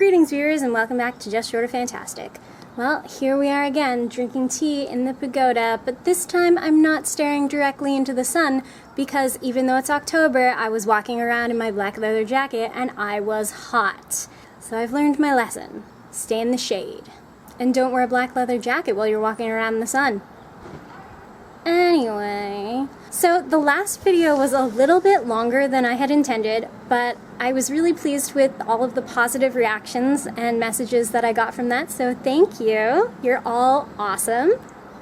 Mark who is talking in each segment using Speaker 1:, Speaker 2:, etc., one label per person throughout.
Speaker 1: Greetings viewers and welcome back to Just Short of Fantastic. Well, here we are again, drinking tea in the pagoda, but this time I'm not staring directly into the sun because even though it's October, I was walking around in my black leather jacket and I was hot. So I've learned my lesson. Stay in the shade. And don't wear a black leather jacket while you're walking around in the sun. Anyway, so the last video was a little bit longer than I had intended, but I was really pleased with all of the positive reactions and messages that I got from that, so thank you. You're all awesome.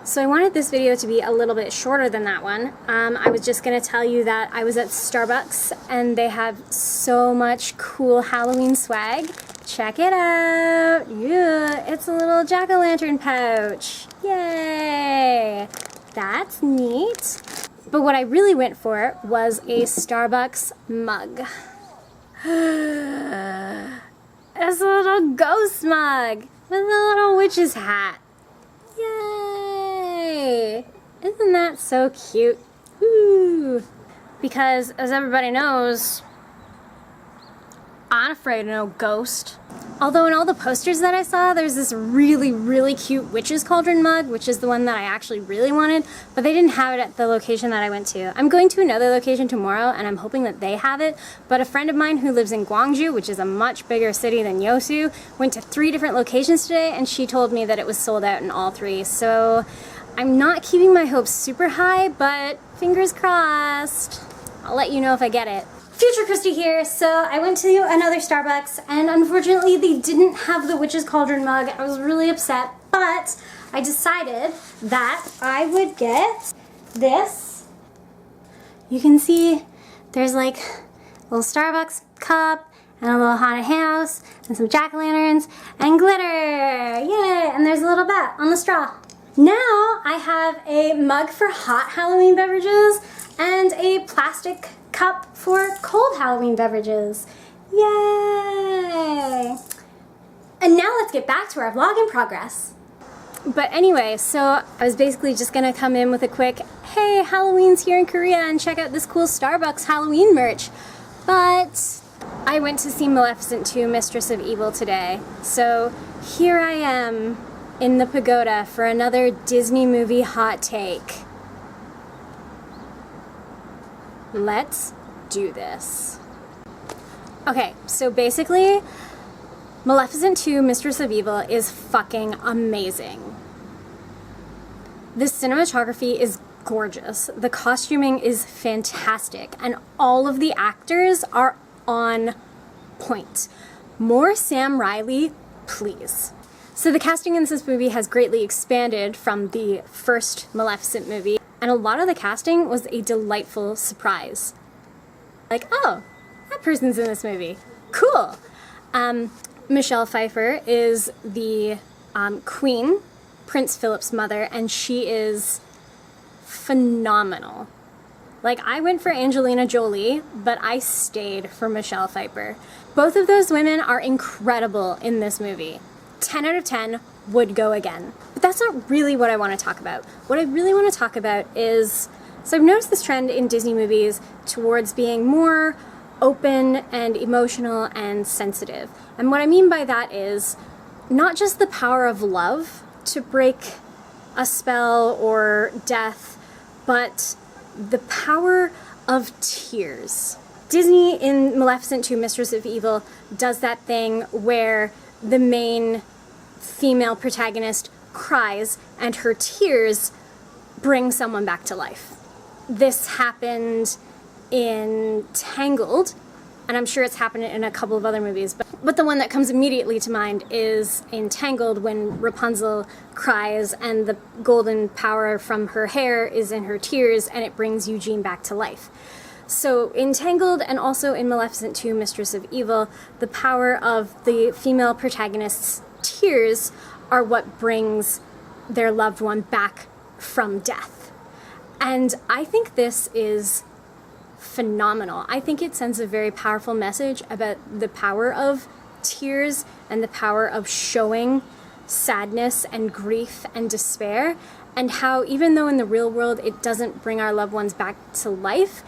Speaker 1: So I wanted this video to be a little bit shorter than that one. I was just going to tell you that I was at Starbucks and they have so much cool Halloween swag. Check it out! Yeah, it's a little jack-o'-lantern pouch. Yay! That's neat. But what I really went for was a Starbucks mug. It's a little ghost mug with a little witch's hat. Yay! Isn't that so cute? Ooh. Because, as everybody knows, I'm afraid of no ghost. Although in all the posters that I saw, there's this really, really cute Witch's Cauldron mug, which is the one that I actually really wanted, but they didn't have it at the location that I went to. I'm going to another location tomorrow, and I'm hoping that they have it, but a friend of mine who lives in Gwangju, which is a much bigger city than Yosu, went to 3 different locations today, and she told me that it was sold out in all 3, so I'm not keeping my hopes super high, but fingers crossed. I'll let you know if I get it. Future Christy here. So I went to another Starbucks and unfortunately they didn't have the Witch's Cauldron mug. I was really upset, but I decided that I would get this. You can see there's like a little Starbucks cup and a little haunted house and some jack-o'-lanterns and glitter. Yay! And there's a little bat on the straw. Now I have a mug for hot Halloween beverages and a plastic cup for cold Halloween beverages. Yay! And now let's get back to our vlog in progress. But anyway, so I was basically just gonna come in with a quick, hey, Halloween's here in Korea and check out this cool Starbucks Halloween merch. But I went to see Maleficent 2, Mistress of Evil today. So here I am in the pagoda for another Disney movie hot take. Let's do this. Okay, so basically, Maleficent 2, Mistress of Evil is fucking amazing. The cinematography is gorgeous, the costuming is fantastic, and all of the actors are on point. More Sam Riley, please. So the casting in this movie has greatly expanded from the first Maleficent movie, and a lot of the casting was a delightful surprise. Like, oh, that person's in this movie. Cool. Michelle Pfeiffer is the Queen, Prince Philip's mother, and she is phenomenal. Like, I went for Angelina Jolie, but I stayed for Michelle Pfeiffer. Both of those women are incredible in this movie. 10 out of 10 would go again. But that's not really what I want to talk about. What I really want to talk about is, so I've noticed this trend in Disney movies towards being more open and emotional and sensitive. And what I mean by that is not just the power of love to break a spell or death, but the power of tears. Disney in Maleficent 2, Mistress of Evil does that thing where the main female protagonist cries and her tears bring someone back to life. This happened in Tangled, and I'm sure it's happened in a couple of other movies, but the one that comes immediately to mind is in Tangled when Rapunzel cries and the golden power from her hair is in her tears and it brings Eugene back to life. So in Tangled and also in Maleficent 2, Mistress of Evil, the power of the female protagonist's tears are what brings their loved one back from death. And I think this is phenomenal. I think it sends a very powerful message about the power of tears and the power of showing sadness and grief and despair, and how even though in the real world it doesn't bring our loved ones back to life,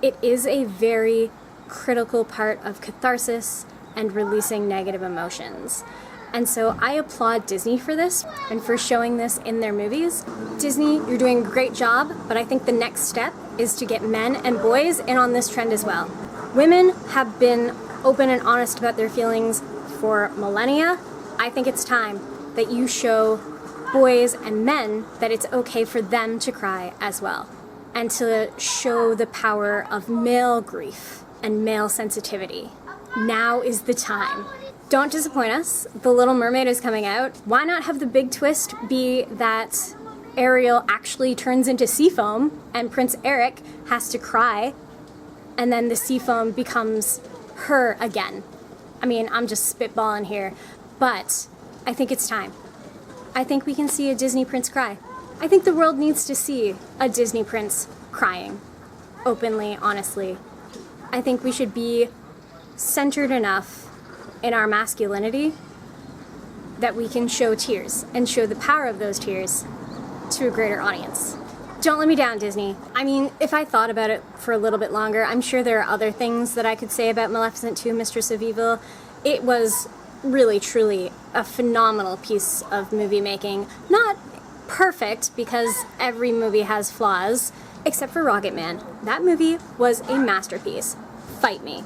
Speaker 1: it is a very critical part of catharsis and releasing negative emotions. And so I applaud Disney for this and for showing this in their movies. Disney, you're doing a great job, but I think the next step is to get men and boys in on this trend as well. Women have been open and honest about their feelings for millennia. I think it's time that you show boys and men that it's okay for them to cry as well, and to show the power of male grief and male sensitivity. Now is the time. Don't disappoint us. The Little Mermaid is coming out. Why not have the big twist be that Ariel actually turns into sea foam and Prince Eric has to cry, and then the sea foam becomes her again? I mean, I'm just spitballing here, but I think it's time. I think we can see a Disney prince cry. I think the world needs to see a Disney prince crying, openly, honestly. I think we should be centered enough in our masculinity that we can show tears and show the power of those tears to a greater audience. Don't let me down, Disney. I mean, if I thought about it for a little bit longer, I'm sure there are other things that I could say about Maleficent 2, Mistress of Evil. It was really, truly a phenomenal piece of movie making. Not perfect, because every movie has flaws, except for Rocketman. That movie was a masterpiece. Fight me.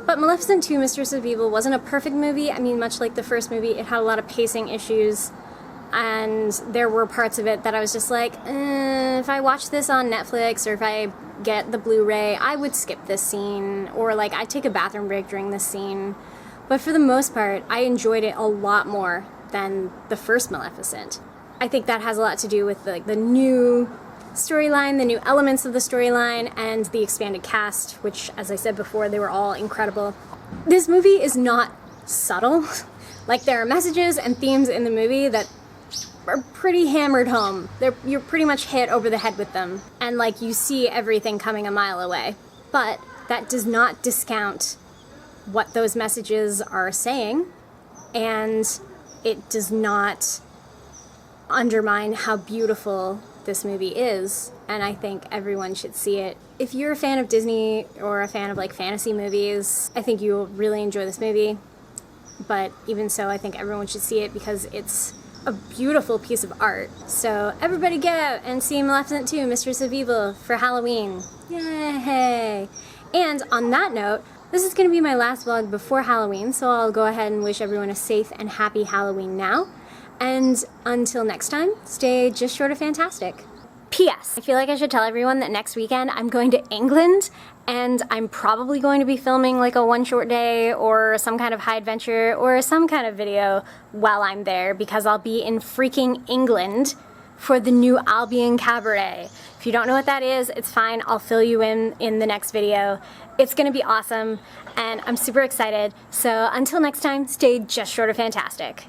Speaker 1: But Maleficent 2, Mistress of Evil wasn't a perfect movie. I mean, much like the first movie, it had a lot of pacing issues, and there were parts of it that I was just like, if I watch this on Netflix or if I get the Blu-ray, I would skip this scene, or like I'd take a bathroom break during this scene. But for the most part, I enjoyed it a lot more than the first Maleficent. I think that has a lot to do with the new storyline, the new elements of the storyline, and the expanded cast, which, as I said before, they were all incredible. This movie is not subtle. Like, there are messages and themes in the movie that are pretty hammered home. You're pretty much hit over the head with them, and like, you see everything coming a mile away. But that does not discount what those messages are saying, and it does not undermine how beautiful this movie is, and I think everyone should see it. If you're a fan of Disney or a fan of like fantasy movies, I think you'll really enjoy this movie. But even so, I think everyone should see it because it's a beautiful piece of art. So everybody get out and see Maleficent 2, Mistress of Evil for Halloween. Yay! And on that note, this is going to be my last vlog before Halloween, so I'll go ahead and wish everyone a safe and happy Halloween now. And until next time, stay just short of fantastic. P.S. I feel like I should tell everyone that next weekend I'm going to England, and I'm probably going to be filming like a One Short Day or some kind of high adventure or some kind of video while I'm there, because I'll be in freaking England for the new Albion Cabaret. If you don't know what that is, it's fine. I'll fill you in the next video. It's gonna be awesome, and I'm super excited. So until next time, stay just short of fantastic.